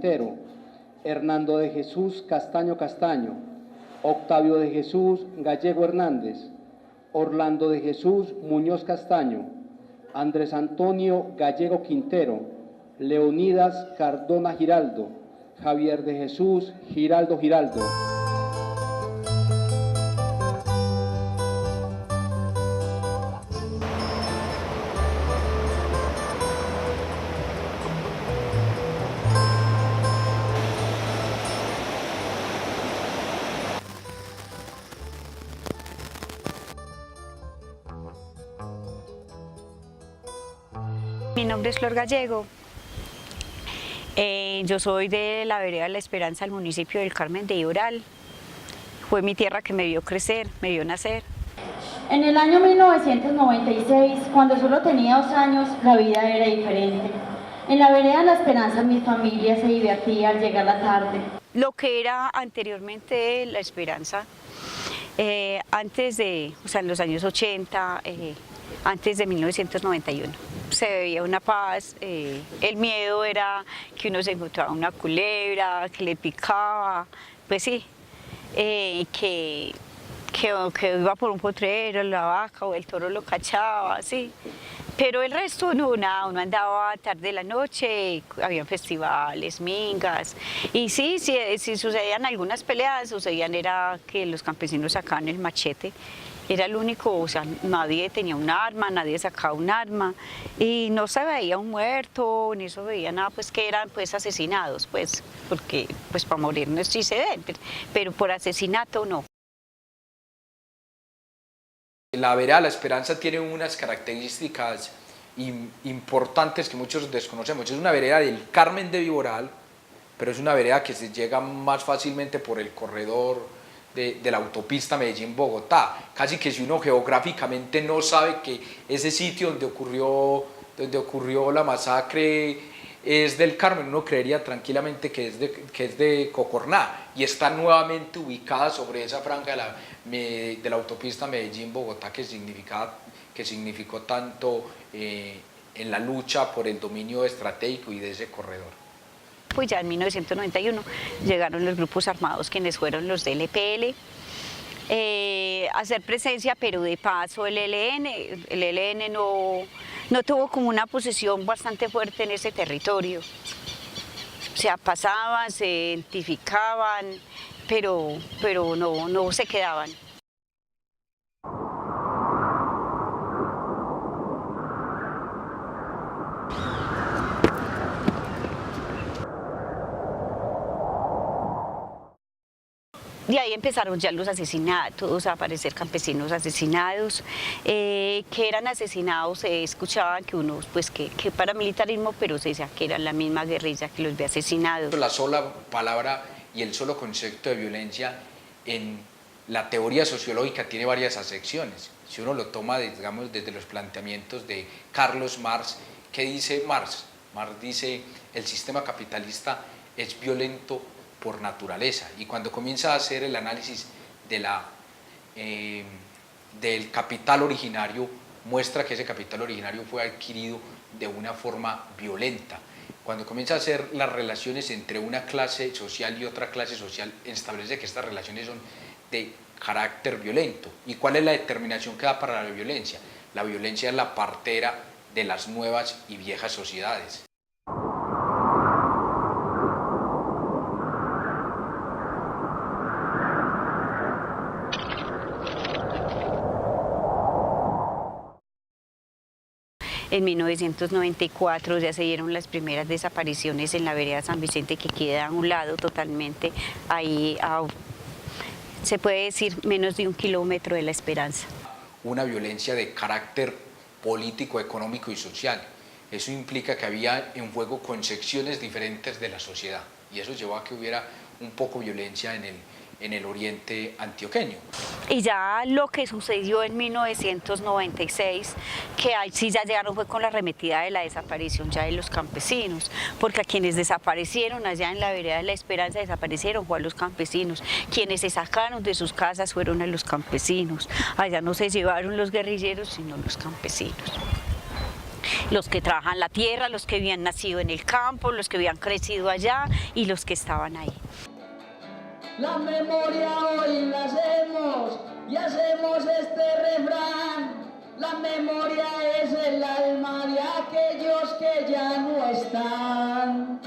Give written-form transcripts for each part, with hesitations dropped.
Quintero, Hernando de Jesús Castaño Castaño, Octavio de Jesús Gallego Hernández, Orlando de Jesús Muñoz Castaño, Andrés Antonio Gallego Quintero, Leonidas Cardona Giraldo, Javier de Jesús Giraldo Giraldo. Mi nombre es Flor Gallego, yo soy de la vereda La Esperanza, del municipio del Carmen de Ioral. Fue mi tierra que me vio crecer, me vio nacer. En el año 1996, cuando solo tenía 2 años, la vida era diferente. En la vereda La Esperanza mi familia se divertía al llegar la tarde. Lo que era anteriormente La Esperanza, antes de, o sea, en los años 80, antes de 1991. Se veía una paz, el miedo era que uno se encontraba una culebra, que le picaba, pues sí, que iba por un potrero, la vaca o el toro lo cachaba, sí. Pero el resto no, nada, uno andaba tarde de la noche, había festivales, mingas, y sí, sucedían algunas peleas, sucedían era que los campesinos sacaban el machete. Era el único, o sea, nadie tenía un arma, nadie sacaba un arma y no se veía un muerto, ni se veía nada, pues que eran pues asesinados, pues, porque pues para morirnos sí se ven, pero por asesinato no. La vereda La Esperanza tiene unas características importantes que muchos desconocemos. Es una vereda del Carmen de Viboral, pero es una vereda que se llega más fácilmente por el corredor de la autopista Medellín-Bogotá. Casi que si uno geográficamente no sabe que ese sitio donde ocurrió la masacre es del Carmen, uno creería tranquilamente que es de Cocorná, y está nuevamente ubicada sobre esa franja de la autopista Medellín-Bogotá que significó tanto en la lucha por el dominio estratégico y de ese corredor. Pues ya en 1991 llegaron los grupos armados, quienes fueron los del EPL, a hacer presencia, pero de paso el ELN no tuvo como una posición bastante fuerte en ese territorio. O sea, pasaban, se identificaban, pero no se quedaban. Y ahí empezaron ya los asesinatos, a aparecer campesinos asesinados, que eran asesinados, se escuchaban que unos, pues que paramilitarismo, pero se decía que era la misma guerrilla que los había asesinado. La sola palabra y el solo concepto de violencia en la teoría sociológica tiene varias acepciones. Si uno lo toma, digamos, desde los planteamientos de Carlos Marx, ¿qué dice Marx? Marx dice, el sistema capitalista es violento por naturaleza, y cuando comienza a hacer el análisis del capital originario, muestra que ese capital originario fue adquirido de una forma violenta. Cuando comienza a hacer las relaciones entre una clase social y otra clase social, establece que estas relaciones son de carácter violento. ¿Y cuál es la determinación que da para la violencia? La violencia es la partera de las nuevas y viejas sociedades. En 1994 ya se dieron las primeras desapariciones en la vereda San Vicente, que queda a un lado totalmente, ahí se puede decir menos de 1 kilómetro de La Esperanza. Una violencia de carácter político, económico y social. Eso implica que había en juego concepciones diferentes de la sociedad, y eso llevó a que hubiera un poco violencia en el oriente antioqueño. Y ya lo que sucedió en 1996, que ahí sí ya llegaron fue con la arremetida de la desaparición ya de los campesinos, porque a quienes desaparecieron allá en la vereda de La Esperanza desaparecieron fue a los campesinos, quienes se sacaron de sus casas fueron a los campesinos, allá no se llevaron los guerrilleros sino los campesinos. los que trabajan la tierra, los que habían nacido en el campo, los que habían crecido allá y los que estaban ahí. La memoria hoy la hacemos y hacemos este refrán. La memoria es el alma de aquellos que ya no están.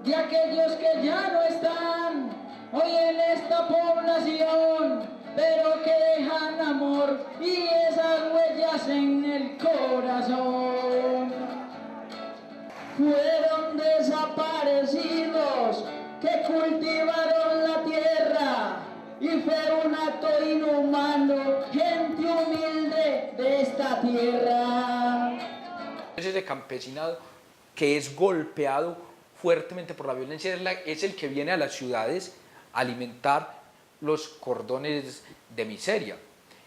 De aquellos que ya no están hoy en esta población, pero que dejan amor y esas huellas en el corazón. Fueron desaparecidos que cultivaron la tierra y fue un acto inhumano, gente humilde de esta tierra. Es ese campesinado que es golpeado fuertemente por la violencia, es el que viene a las ciudades a alimentar los cordones de miseria.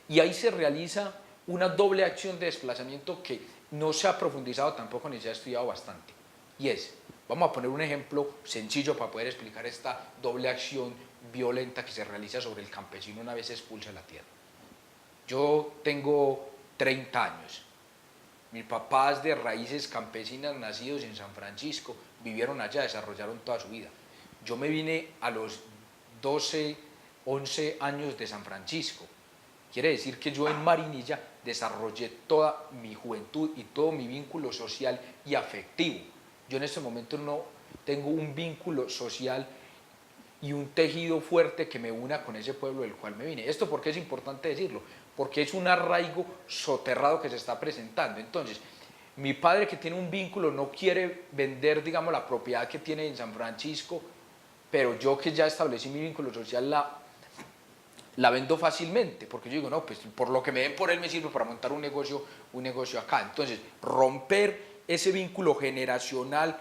Y ahí se realiza una doble acción de desplazamiento que no se ha profundizado tampoco ni se ha estudiado bastante. Y es, vamos a poner un ejemplo sencillo para poder explicar esta doble acción violenta que se realiza sobre el campesino una vez se expulsa de la tierra. Yo tengo 30 años. Mis papás de raíces campesinas, nacidos en San Francisco, vivieron allá, desarrollaron toda su vida. Yo me vine a los 12, 11 años de San Francisco. Quiere decir que yo en Marinilla desarrollé toda mi juventud y todo mi vínculo social y afectivo. Yo en este momento no tengo un vínculo social y un tejido fuerte que me una con ese pueblo del cual me vine. ¿Esto por qué es importante decirlo? Porque es un arraigo soterrado que se está presentando. Entonces, mi padre, que tiene un vínculo, no quiere vender, digamos, la propiedad que tiene en San Francisco, pero yo, que ya establecí mi vínculo social, la vendo fácilmente, porque yo digo, no, pues por lo que me den por él me sirve para montar un negocio acá. Entonces, romper ese vínculo generacional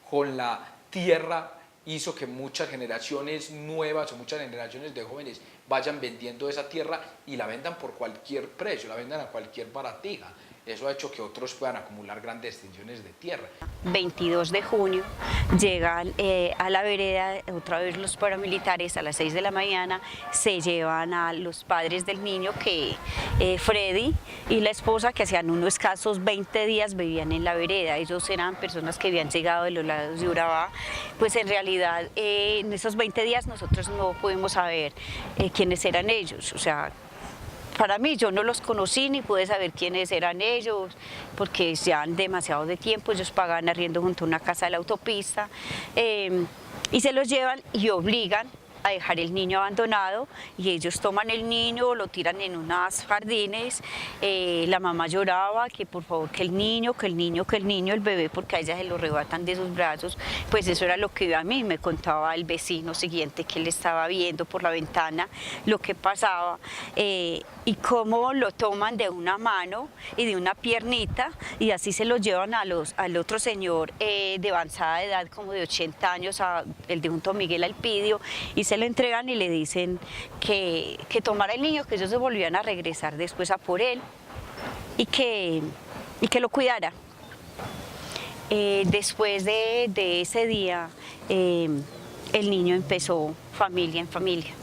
con la tierra hizo que muchas generaciones nuevas o muchas generaciones de jóvenes vayan vendiendo esa tierra y la vendan por cualquier precio, la vendan a cualquier baratija. Eso ha hecho que otros puedan acumular grandes extensiones de tierra. 22 de junio llegan a la vereda otra vez los paramilitares a las 6 de la mañana, se llevan a los padres del niño, que Freddy y la esposa, que hacían unos escasos 20 días vivían en la vereda. Ellos eran personas que habían llegado de los lados de Urabá. Pues en realidad en esos 20 días nosotros no pudimos saber quiénes eran ellos. O sea, para mí, yo no los conocí ni pude saber quiénes eran ellos, porque ya han demasiado de tiempo. Ellos pagaban arriendo junto a una casa de la autopista y se los llevan y obligan a dejar el niño abandonado, y ellos toman el niño, lo tiran en unos jardines. La mamá lloraba que por favor que el niño, el bebé, porque a ella se lo arrebatan de sus brazos. Pues eso era lo que a mí me contaba el vecino siguiente, que él estaba viendo por la ventana lo que pasaba y cómo lo toman de una mano y de una piernita, y así se lo llevan al otro señor de avanzada edad, como de 80 años, el difunto Miguel Alpidio, y se lo entregan y le dicen que tomara el niño, que ellos se volvían a regresar después a por él y que lo cuidara. Después de ese día, el niño empezó familia en familia,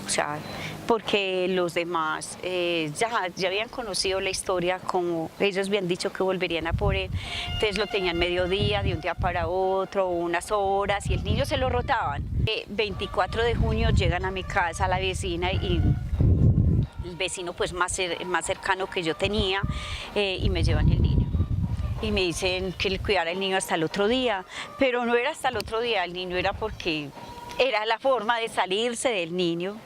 o sea, porque los demás ya habían conocido la historia, como ellos habían dicho que volverían a por él. Entonces lo tenían mediodía, de un día para otro, unas horas, y el niño se lo rotaban. 24 de junio llegan a mi casa la vecina y el vecino pues más cercano que yo tenía, y me llevan el niño. Y me dicen que le cuidara el niño hasta el otro día, pero no era hasta el otro día, el niño era porque era la forma de salirse del niño.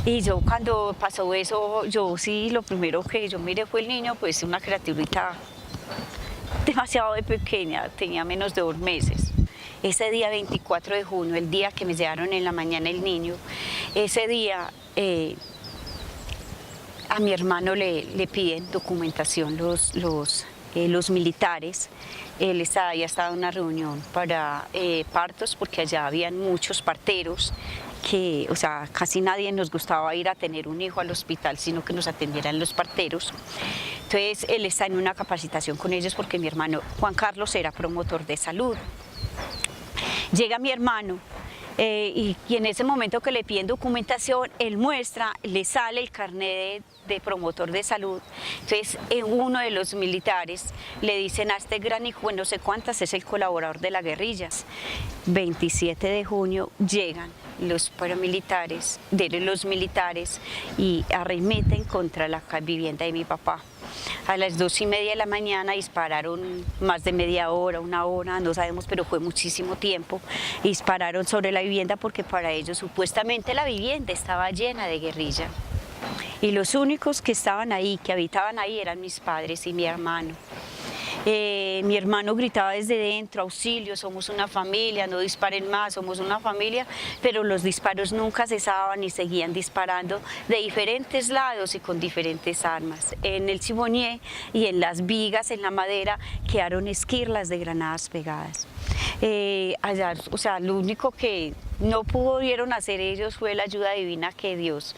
Y yo, cuando pasó eso, yo sí, lo primero que yo miré fue el niño, pues una criaturita demasiado pequeña, tenía menos de 2 meses. Ese día 24 de junio, el día que me llevaron en la mañana el niño, ese día a mi hermano le piden documentación los militares. Él había estado en una reunión para partos, porque allá habían muchos parteros, que, o sea, casi nadie nos gustaba ir a tener un hijo al hospital, sino que nos atendieran los parteros. Entonces él está en una capacitación con ellos, porque mi hermano Juan Carlos era promotor de salud. Llega mi hermano y en ese momento que le piden documentación, él muestra, le sale el carnet de promotor de salud. Entonces, uno de los militares le dicen a este gran hijo, no sé cuántas, es el colaborador de las guerrillas. 27 de junio llegan los paramilitares, los militares, y arremeten contra la vivienda de mi papá. A las 2:30 de la mañana dispararon más de media hora, una hora, no sabemos, pero fue muchísimo tiempo. Dispararon sobre la vivienda porque para ellos supuestamente la vivienda estaba llena de guerrilla. Y los únicos que estaban ahí, que habitaban ahí, eran mis padres y mi hermano. Mi hermano gritaba desde dentro, auxilio, somos una familia, no disparen más, somos una familia, pero los disparos nunca cesaban y seguían disparando de diferentes lados y con diferentes armas. En el Chibonier y en las vigas, en la madera, quedaron esquirlas de granadas pegadas. Allá, o sea, lo único que no pudieron hacer ellos fue la ayuda divina que Dios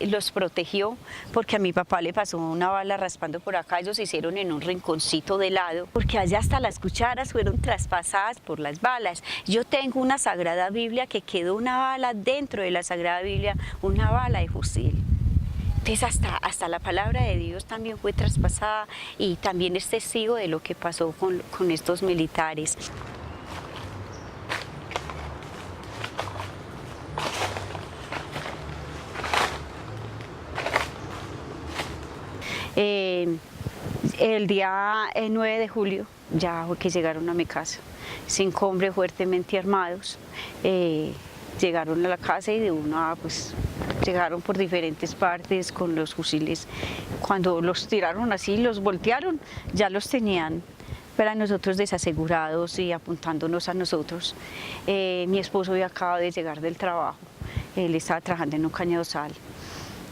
los protegió, porque a mi papá le pasó una bala raspando por acá, ellos se hicieron en un rinconcito de lado, porque allá hasta las cucharas fueron traspasadas por las balas. Yo tengo una Sagrada Biblia que quedó una bala dentro de la Sagrada Biblia, una bala de fusil. Entonces hasta la palabra de Dios también fue traspasada y también es testigo de lo que pasó con estos militares. El día 9 de julio ya fue que llegaron a mi casa, 5 hombres fuertemente armados, llegaron a la casa y de una pues llegaron por diferentes partes con los fusiles. Cuando los tiraron así, los voltearon, ya los tenían para nosotros desasegurados y apuntándonos a nosotros. Mi esposo había acabado de llegar del trabajo, él estaba trabajando en un cañadosal.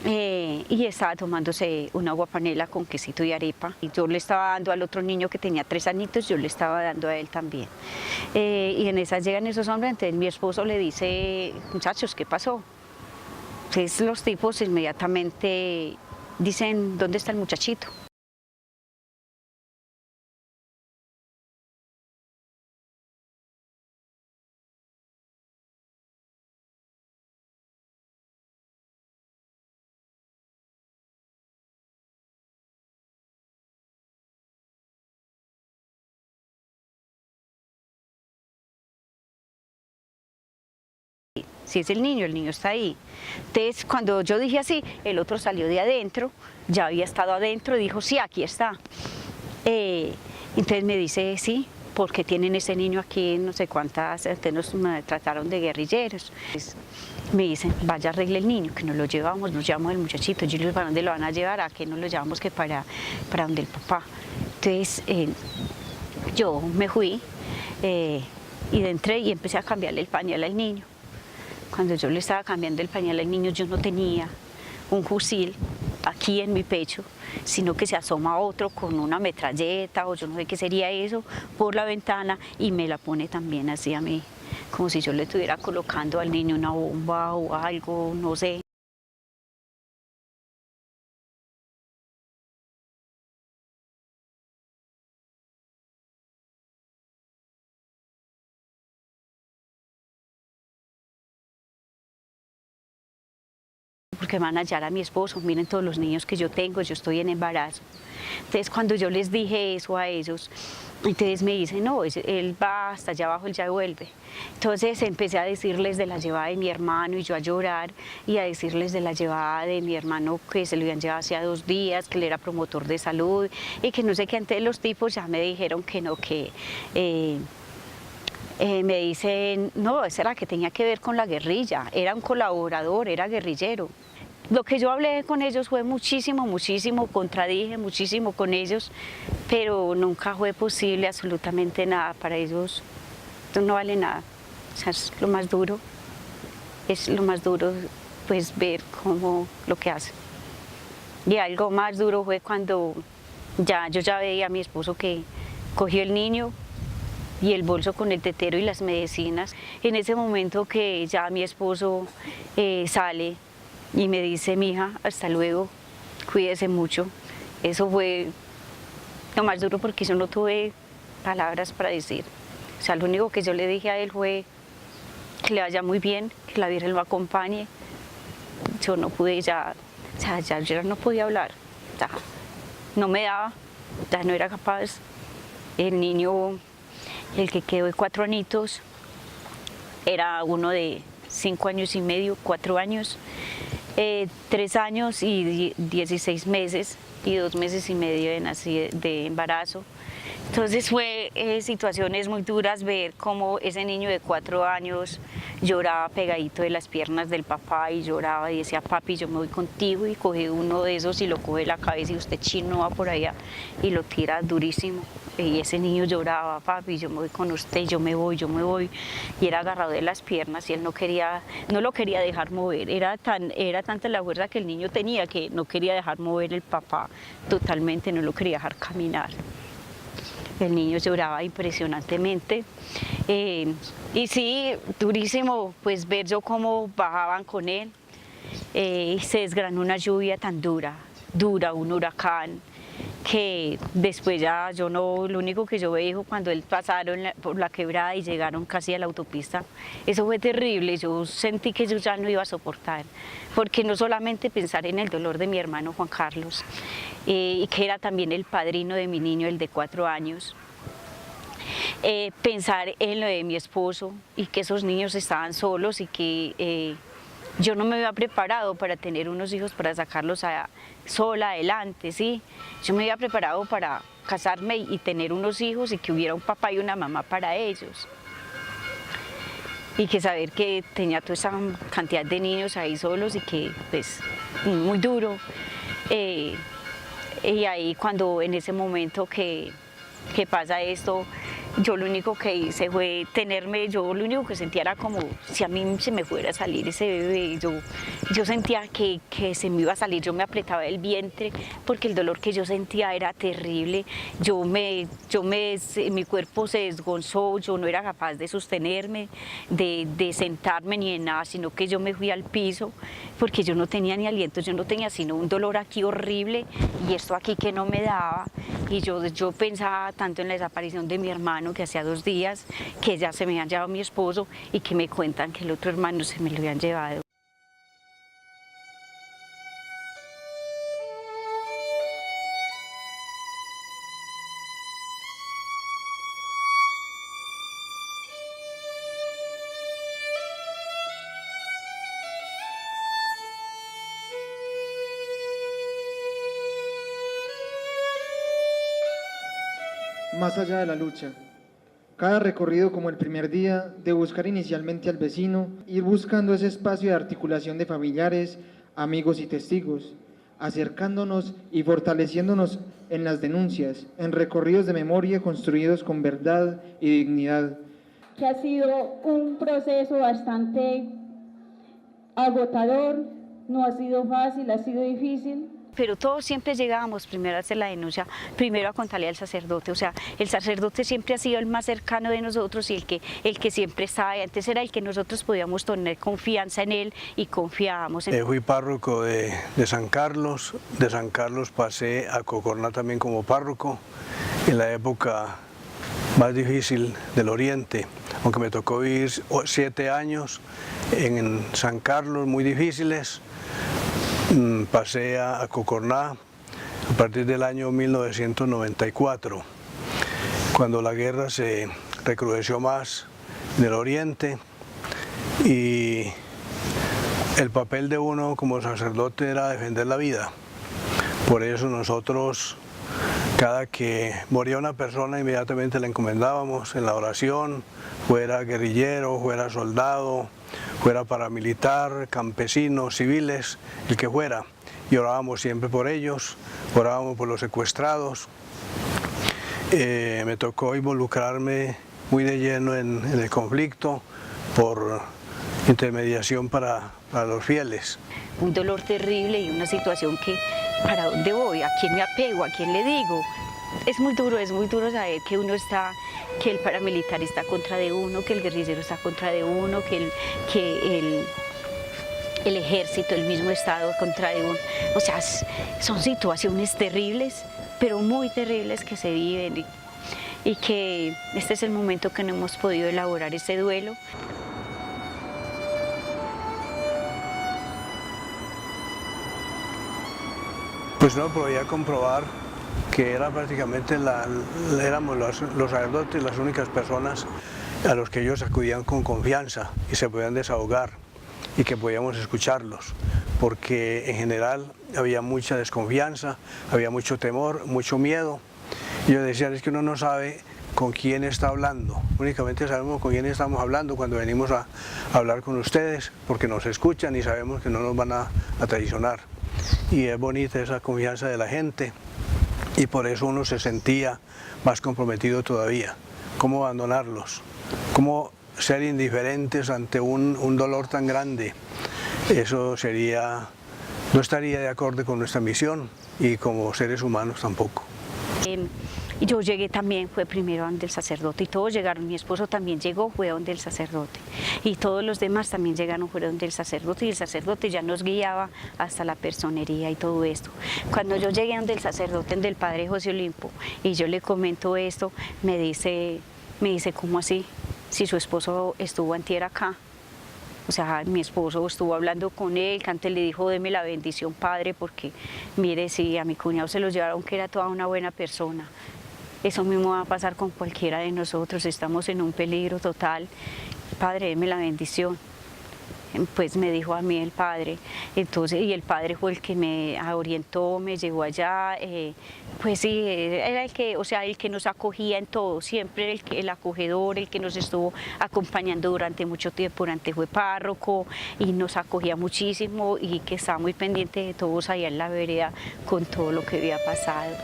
Y estaba tomándose una aguapanela con quesito y arepa. Y yo le estaba dando al otro niño que tenía 3 añitos, yo le estaba dando a él también. Y en esas llegan esos hombres, entonces mi esposo le dice, muchachos, ¿qué pasó? Entonces los tipos inmediatamente dicen, ¿dónde está el muchachito? Si es el niño está ahí. Entonces, cuando yo dije así, el otro salió de adentro, ya había estado adentro y dijo, sí, aquí está. Entonces me dice, sí, porque tienen ese niño aquí, no sé cuántas, entonces nos trataron de guerrilleros. Entonces, me dicen, vaya, arregle el niño, que nos lo llevamos el muchachito. Yo le digo, ¿para dónde lo van a llevar? ¿A qué nos lo llevamos? Que para donde el papá. Entonces, yo me fui y entré y empecé a cambiarle el pañal al niño. Cuando yo le estaba cambiando el pañal al niño, yo no tenía un fusil aquí en mi pecho, sino que se asoma otro con una metralleta o yo no sé qué sería eso, por la ventana y me la pone también así a mí, como si yo le estuviera colocando al niño una bomba o algo, no sé. Porque van a hallar a mi esposo, miren todos los niños que yo tengo, yo estoy en embarazo. Entonces cuando yo les dije eso a ellos, entonces me dicen, no, él va hasta allá abajo, él ya vuelve. Entonces empecé a decirles de la llevada de mi hermano y yo a llorar y a decirles de la llevada de mi hermano que se lo habían llevado hacía 2 días, que él era promotor de salud y que no sé qué, antes los tipos ya me dijeron que no, que... me dicen, no, esa era que tenía que ver con la guerrilla, era un colaborador, era guerrillero. Lo que yo hablé con ellos fue muchísimo, contradije muchísimo con ellos, pero nunca fue posible absolutamente nada. Para ellos no vale nada. O sea, es lo más duro pues ver cómo lo que hacen. Y algo más duro fue cuando yo ya veía a mi esposo que cogió el niño y el bolso con el tetero y las medicinas. En ese momento que ya mi esposo sale y me dice, mija, hasta luego, cuídese mucho. Eso fue lo más duro porque yo no tuve palabras para decir. O sea, lo único que yo le dije a él fue, que le vaya muy bien, que la Virgen lo acompañe. Yo no pude ya, o sea, ya yo no podía hablar, ya no me daba, ya no era capaz. El niño, el que quedó de 4 añitos, era uno de 5 años y medio, 4 años, 3 años y 16 meses y 2 meses y medio de embarazo. Entonces fue situaciones muy duras ver cómo ese niño de 4 años lloraba pegadito de las piernas del papá y lloraba y decía, papi, yo me voy contigo, y coge uno de esos y lo coge la cabeza y usted chino va por allá y lo tira durísimo. Y ese niño lloraba, papi, yo me voy con usted, yo me voy, y era agarrado de las piernas y él no lo quería dejar mover. Era tanta la fuerza que el niño tenía que no quería dejar mover el papá totalmente, no lo quería dejar caminar. El niño lloraba impresionantemente, y sí, durísimo pues ver yo cómo bajaban con él, se desgranó una lluvia tan dura, un huracán, que después ya yo no, lo único que yo veía cuando él pasaron por la quebrada y llegaron casi a la autopista, eso fue terrible. Yo sentí que yo ya no iba a soportar, porque no solamente pensar en el dolor de mi hermano Juan Carlos, y que era también el padrino de mi niño, el de 4 años, pensar en lo de mi esposo y que esos niños estaban solos y que yo no me había preparado para tener unos hijos, para sacarlos sola adelante, ¿sí? Yo me había preparado para casarme y tener unos hijos y que hubiera un papá y una mamá para ellos. Y que saber que tenía toda esa cantidad de niños ahí solos y que, pues, muy duro. Y ahí cuando en ese momento que pasa esto, yo lo único que hice fue yo lo único que sentía era como si a mí se me fuera a salir ese bebé. Yo sentía que se me iba a salir, yo me apretaba el vientre porque el dolor que yo sentía era terrible. Mi cuerpo se desgonzó, yo no era capaz de sostenerme, de sentarme ni de nada, sino que yo me fui al piso porque yo no tenía ni aliento, yo no tenía sino un dolor aquí horrible y esto aquí que no me daba. Y yo pensaba tanto en la desaparición de mi hermano, que hacía 2 días que ya se me habían llevado a mi esposo y que me cuentan que el otro hermano se me lo habían llevado. Más allá de la lucha. Cada recorrido como el primer día, de buscar inicialmente al vecino, ir buscando ese espacio de articulación de familiares, amigos y testigos, acercándonos y fortaleciéndonos en las denuncias, en recorridos de memoria construidos con verdad y dignidad. Que ha sido un proceso bastante agotador, no ha sido fácil, ha sido difícil. Pero todos siempre llegábamos primero a hacer la denuncia, primero a contarle al sacerdote. O sea, el sacerdote siempre ha sido el más cercano de nosotros y el que siempre estaba ahí. Antes era el que nosotros podíamos tener confianza en él y confiábamos en él. Fui párroco de San Carlos. De San Carlos pasé a Cocorná también como párroco en la época más difícil del Oriente, aunque me tocó vivir 7 años en San Carlos muy difíciles. Pasé a Cocorná a partir del año 1994, cuando la guerra se recrudeció más en el Oriente y el papel de uno como sacerdote era defender la vida. Por eso nosotros, cada que moría una persona, inmediatamente la encomendábamos en la oración, fuera guerrillero, fuera soldado, fuera paramilitar, campesinos, civiles, el que fuera. Y orábamos siempre por ellos, orábamos por los secuestrados. Me tocó involucrarme muy de lleno en el conflicto por intermediación para los fieles. Un dolor terrible y una situación que, ¿para dónde voy? ¿A quién me apego? ¿A quién le digo? Es muy duro saber que que el paramilitar está contra de uno, que el guerrillero está contra de uno, que el ejército, el mismo Estado contra de uno. O sea, son situaciones terribles, pero muy terribles que se viven y que este es el momento que no hemos podido elaborar ese duelo. pues uno podía comprobar que era prácticamente éramos los sacerdotes las únicas personas a los que ellos acudían con confianza y se podían desahogar y que podíamos escucharlos, porque en general había mucha desconfianza, había mucho temor, mucho miedo. Y yo decía, es que uno no sabe con quién está hablando, únicamente sabemos con quién estamos hablando cuando venimos a hablar con ustedes, porque nos escuchan y sabemos que no nos van a traicionar. Y es bonita esa confianza de la gente, y por eso uno se sentía más comprometido todavía. ¿Cómo abandonarlos? ¿Cómo ser indiferentes ante un dolor tan grande? Eso no estaría de acuerdo con nuestra misión y como seres humanos tampoco. Yo llegué también, fue primero donde el sacerdote, y todos llegaron, mi esposo también llegó, fue donde el sacerdote, y todos los demás también llegaron, fue donde el sacerdote, y el sacerdote ya nos guiaba hasta la personería y todo esto. Cuando yo llegué donde el sacerdote, del padre José Olimpo, y yo le comento esto, me dice, ¿cómo así? Si su esposo estuvo antier acá. O sea, mi esposo estuvo hablando con él, que antes le dijo, deme la bendición, padre, porque mire, si a mi cuñado se lo llevaron, que era toda una buena persona. Eso mismo va a pasar con cualquiera de nosotros, estamos en un peligro total. Padre, deme la bendición. Pues me dijo a mí el padre, entonces, y el padre fue el que me orientó, me llevó allá, pues sí, era el que, o sea, el que nos acogía en todo, siempre el acogedor, el que nos estuvo acompañando durante mucho tiempo, fue párroco y nos acogía muchísimo y que estaba muy pendiente de todos allá en la vereda con todo lo que había pasado.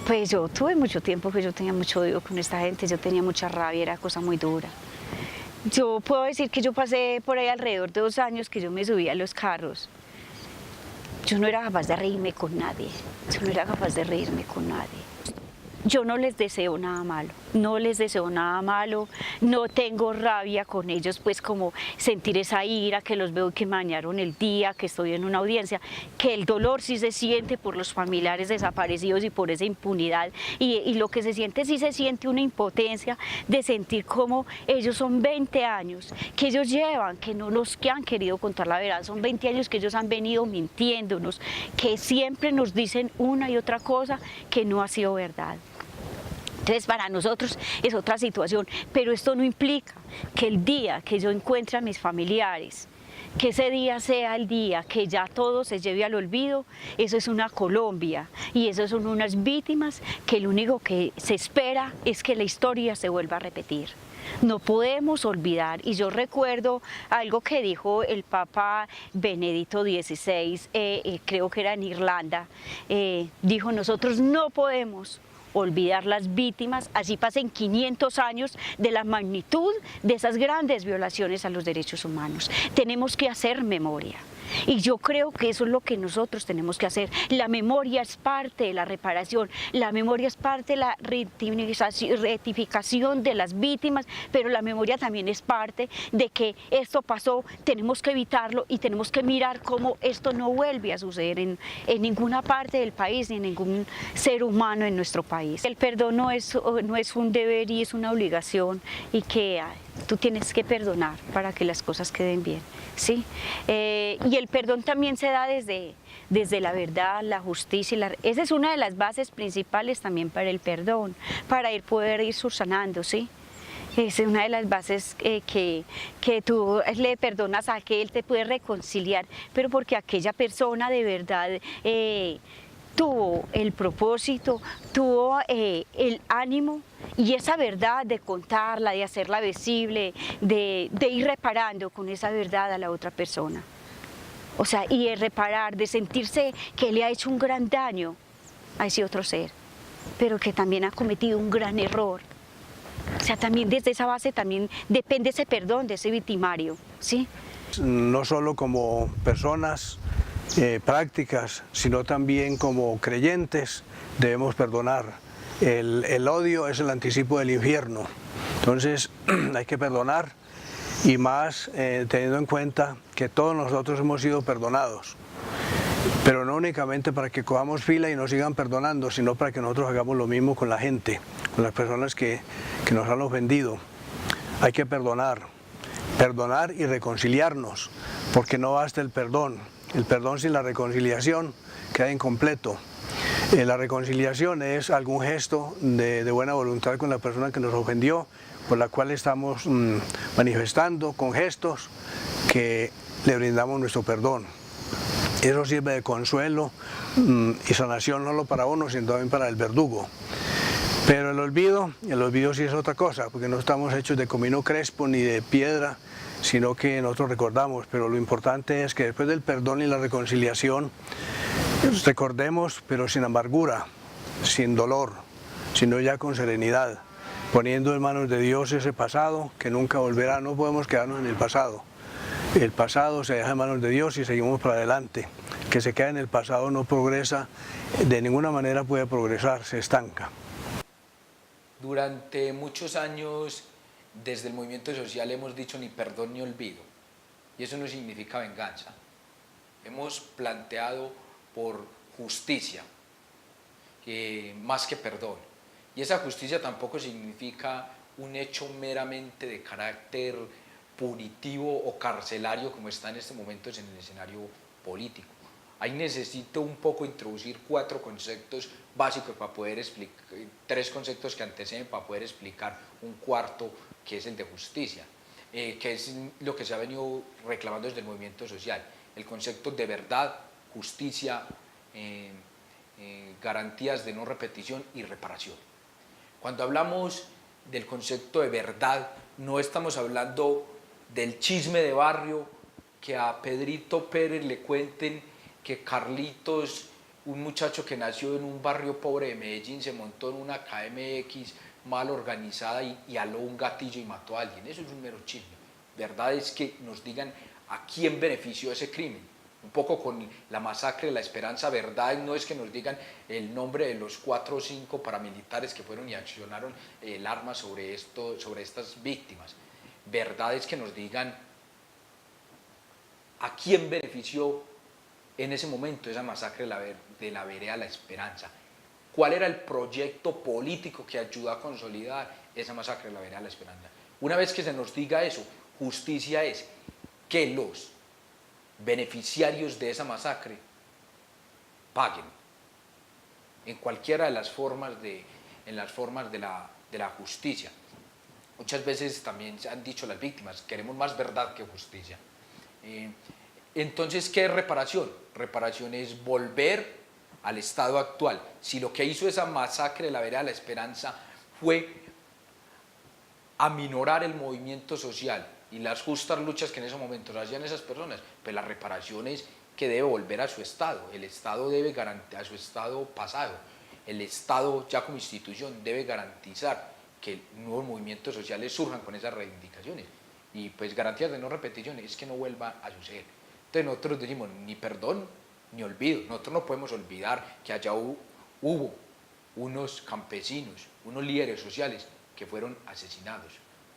Pues yo tuve mucho tiempo que yo tenía mucho odio con esta gente, yo tenía mucha rabia, era cosa muy dura. Yo puedo decir que yo pasé por ahí alrededor de 2 años que yo me subía a los carros. Yo no era capaz de reírme con nadie, yo no era capaz de reírme con nadie. Yo no les deseo nada malo, no les deseo nada malo, no tengo rabia con ellos, pues como sentir esa ira que los veo que me dañaron el día, que estoy en una audiencia, que el dolor sí se siente por los familiares desaparecidos y por esa impunidad, y lo que se siente, sí se siente una impotencia de sentir como ellos son 20 años, que ellos llevan, que no nos que han querido contar la verdad, son 20 años que ellos han venido mintiéndonos, que siempre nos dicen una y otra cosa que no ha sido verdad. Entonces para nosotros es otra situación, pero esto no implica que el día que yo encuentre a mis familiares, que ese día sea el día que ya todo se lleve al olvido, eso es una Colombia y eso son unas víctimas que lo único que se espera es que la historia se vuelva a repetir. No podemos olvidar, y yo recuerdo algo que dijo el Papa Benedicto XVI, creo que era en Irlanda, dijo, nosotros no podemos olvidar las víctimas, así pasen 500 años de la magnitud de esas grandes violaciones a los derechos humanos. Tenemos que hacer memoria. Y yo creo que eso es lo que nosotros tenemos que hacer. La memoria es parte de la reparación, la memoria es parte de la rectificación de las víctimas, pero la memoria también es parte de que esto pasó, tenemos que evitarlo y tenemos que mirar cómo esto no vuelve a suceder en ninguna parte del país ni en ningún ser humano en nuestro país. El perdón no es un deber y es una obligación, y que tú tienes que perdonar para que las cosas queden bien, ¿sí? Y el perdón también se da desde la verdad, la justicia, esa es una de las bases principales también para el perdón, para poder ir subsanando, ¿sí? Es una de las bases que tú le perdonas a aquel, te puedes reconciliar, pero porque aquella persona de verdad tuvo el propósito, tuvo el ánimo y esa verdad de contarla, de hacerla visible, de ir reparando con esa verdad a la otra persona. O sea, y de reparar, de sentirse que le ha hecho un gran daño a ese otro ser, pero que también ha cometido un gran error. O sea, también desde esa base también depende ese perdón de ese victimario, ¿sí? No solo como personas prácticas, sino también como creyentes debemos perdonar. El odio es el anticipo del infierno, entonces hay que perdonar, y más teniendo en cuenta que todos nosotros hemos sido perdonados. pero no únicamente para que cojamos fila y nos sigan perdonando, sino para que nosotros hagamos lo mismo con la gente, con las personas que nos han ofendido. Hay que perdonar y reconciliarnos, porque no basta el perdón sin la reconciliación queda incompleto. La reconciliación es algún gesto de buena voluntad con la persona que nos ofendió, por la cual estamos manifestando con gestos que le brindamos nuestro perdón. Eso sirve de consuelo y sanación no solo para uno, sino también para el verdugo. Pero el olvido sí es otra cosa, porque no estamos hechos de comino crespo ni de piedra, sino que nosotros recordamos. Pero lo importante es que después del perdón y la reconciliación, recordemos, pero sin amargura, sin dolor, sino ya con serenidad, poniendo en manos de Dios ese pasado que nunca volverá. No podemos quedarnos en el pasado. El pasado se deja en manos de Dios y seguimos para adelante. El que se queda en el pasado no progresa, de ninguna manera puede progresar, se estanca. Durante muchos años, desde el movimiento social hemos dicho ni perdón ni olvido, y eso no significa venganza. Hemos planteado por justicia, más que perdón, y esa justicia tampoco significa un hecho meramente de carácter punitivo o carcelario como está en este momento en el escenario político. Ahí necesito un poco introducir 4 conceptos básicos para poder explicar, 3 conceptos que anteceden para poder explicar un cuarto, que es el de justicia, que es lo que se ha venido reclamando desde el movimiento social, el concepto de verdad, justicia, garantías de no repetición y reparación. Cuando hablamos del concepto de verdad, no estamos hablando del chisme de barrio, que a Pedrito Pérez le cuenten que Carlitos, un muchacho que nació en un barrio pobre de Medellín, se montó en una KMX mal organizada y aló un gatillo y mató a alguien. Eso es un mero chisme. Verdad es que nos digan a quién benefició ese crimen. Un poco con la masacre de La Esperanza, verdad no es que nos digan el nombre de los 4 o 5 paramilitares que fueron y accionaron el arma sobre estas víctimas. Verdad es que nos digan a quién benefició en ese momento esa masacre de la vereda La Esperanza. ¿Cuál era el proyecto político que ayudó a consolidar esa masacre de la vereda La Esperanza? Una vez que se nos diga eso, justicia es que los beneficiarios de esa masacre paguen en cualquiera de las formas de la justicia. Muchas veces también se han dicho las víctimas, queremos más verdad que justicia. Entonces, ¿qué es reparación? Reparación es volver al estado actual. Si lo que hizo esa masacre de la vereda La Esperanza fue aminorar el movimiento social y las justas luchas que en esos momentos hacían esas personas, pues la reparación es que debe volver a su estado. El Estado debe garantizar a su estado pasado. El Estado, ya como institución, debe garantizar que nuevos movimientos sociales surjan con esas reivindicaciones. Y pues garantías de no repetición es que no vuelva a suceder. Entonces nosotros decimos ni perdón ni olvido. Nosotros no podemos olvidar que allá hubo unos campesinos, unos líderes sociales que fueron asesinados.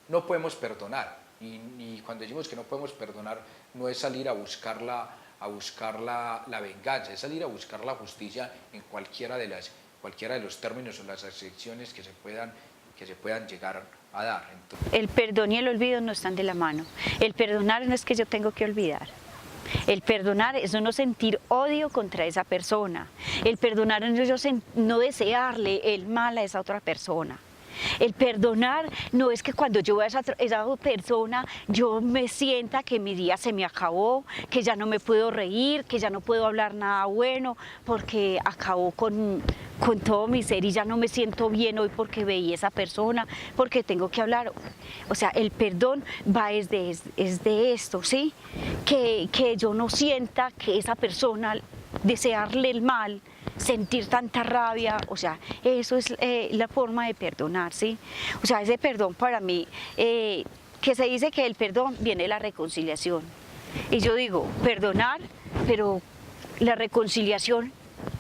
No podemos perdonar. Y cuando decimos que no podemos perdonar, no es salir a buscar la venganza, es salir a buscar la justicia en cualquiera de los términos o las excepciones que se puedan llegar a dar. Entonces, el perdón y el olvido no están de la mano. El perdonar no es que yo tengo que olvidar. El perdonar es no sentir odio contra esa persona. El perdonar es no desearle el mal a esa otra persona. El perdonar no es que cuando yo vea a esa persona yo me sienta que mi día se me acabó, que ya no me puedo reír, que ya no puedo hablar nada bueno porque acabó con todo mi ser y ya no me siento bien hoy porque veí a esa persona, porque tengo que hablar. O sea, el perdón va es de esto, ¿sí? Que yo no sienta que esa persona, desearle el mal, sentir tanta rabia, o sea, eso es la forma de perdonar, ¿sí? O sea, ese perdón para mí, que se dice que el perdón viene de la reconciliación. Y yo digo, perdonar, pero la reconciliación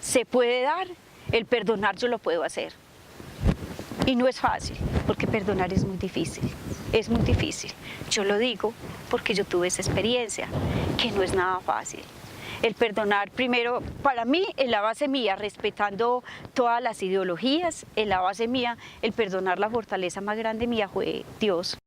se puede dar, el perdonar yo lo puedo hacer. Y no es fácil, porque perdonar es muy difícil, es muy difícil. Yo lo digo porque yo tuve esa experiencia, que no es nada fácil. El perdonar primero, para mí, en la base mía, respetando todas las ideologías, en la base mía, el perdonar, la fortaleza más grande mía fue Dios.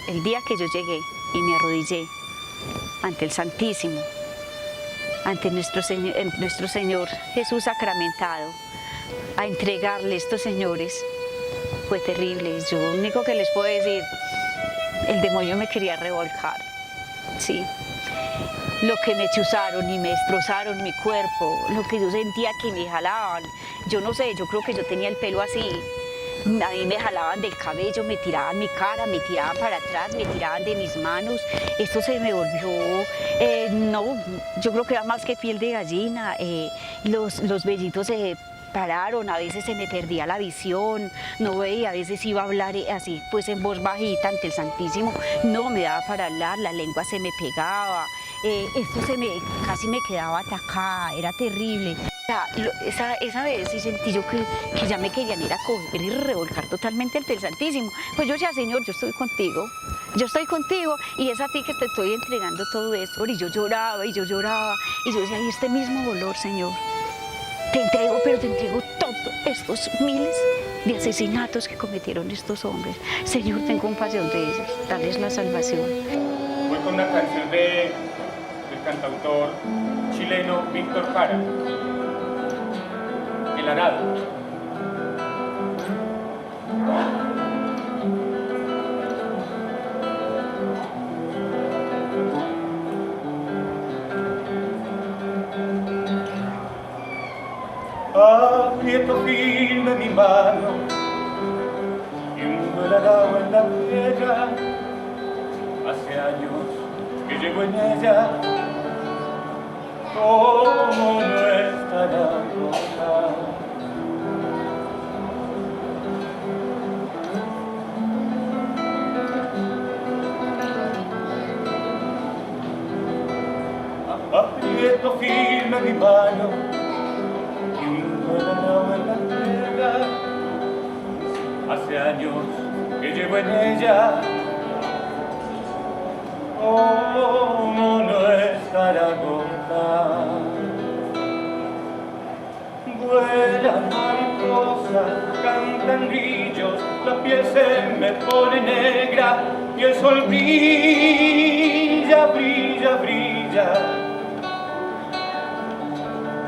El día que yo llegué y me arrodillé ante el Santísimo, ante nuestro Señor Jesús sacramentado, a entregarle estos señores, fue terrible. Yo lo único que les puedo decir, el demonio me quería revolcar, sí. Lo que me chuzaron y me destrozaron mi cuerpo, lo que yo sentía que me jalaban, yo no sé, yo creo que yo tenía el pelo así. A mí me jalaban del cabello, me tiraban mi cara, me tiraban para atrás, me tiraban de mis manos. Esto se me volvió, no, yo creo que era más que piel de gallina. Los vellitos se pararon, a veces se me perdía la visión, no veía, a veces iba a hablar así, pues en voz bajita ante el Santísimo, no me daba para hablar, la lengua se me pegaba, casi me quedaba atacada, era terrible. Esa vez sí sentí yo que ya me querían ir a coger y revolcar totalmente ante el Santísimo. Pues yo decía, Señor, yo estoy contigo y es a ti que te estoy entregando todo esto. Y yo lloraba y yo lloraba y yo decía, y este mismo dolor, Señor, te entrego, pero te entrego todos estos miles de asesinatos que cometieron estos hombres. Señor, ten compasión de ellos, dales la salvación. Voy con una canción del cantautor chileno Víctor Jara, El Arado. Aprieto firme mi mano y hundo el arado en la tierra. Hace años que llevo en ella, ¿cómo no estará rota? Aprieto firme mi mano y hundo el arado en la tierra. Hace años que llevo en ella, ¿cómo no estará agota? Vuelan mariposas, cantan grillos, la piel se me pone negra y el sol brilla, brilla, brilla.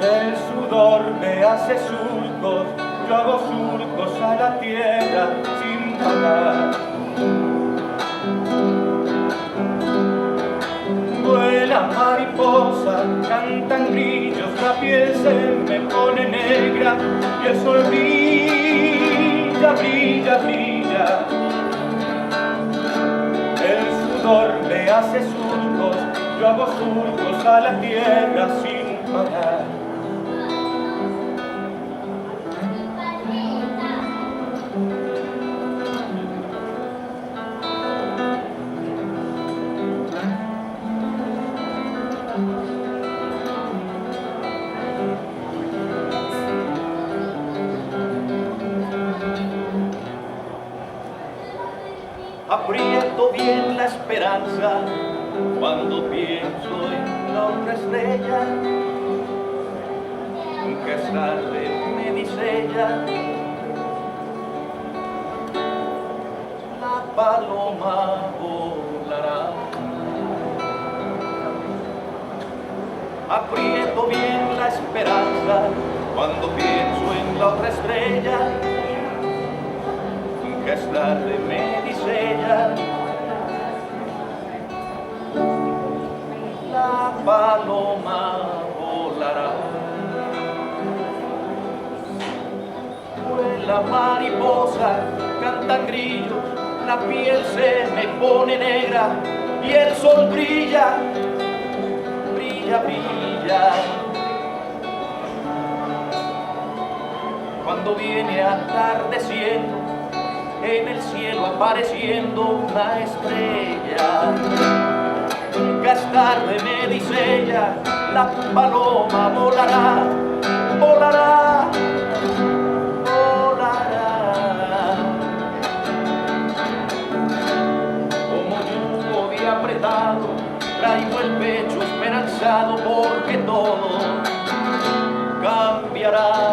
El sudor me hace surcos, yo hago surcos a la tierra sin pagar. Vuelan mariposas, cantan grillos, la piel se me pone negra y el sol brilla, brilla, brilla. El sudor me hace surcos, yo hago surcos a la tierra sin parar. Aprieto bien la esperanza cuando pienso en la otra estrella. Nunca es tarde, me dice ella, la paloma volará. Aprieto bien la esperanza cuando pienso en la otra estrella. Nunca es tarde, me dice ella, la paloma volará. Vuela mariposa, cantan grillos, la piel se me pone negra y el sol brilla, brilla, brilla. Cuando viene atardeciendo, en el cielo apareciendo una estrella. nunca es tarde, me dice ella, la paloma volará, volará, volará. Como lluvia apretado, traigo el pecho esperanzado porque todo cambiará.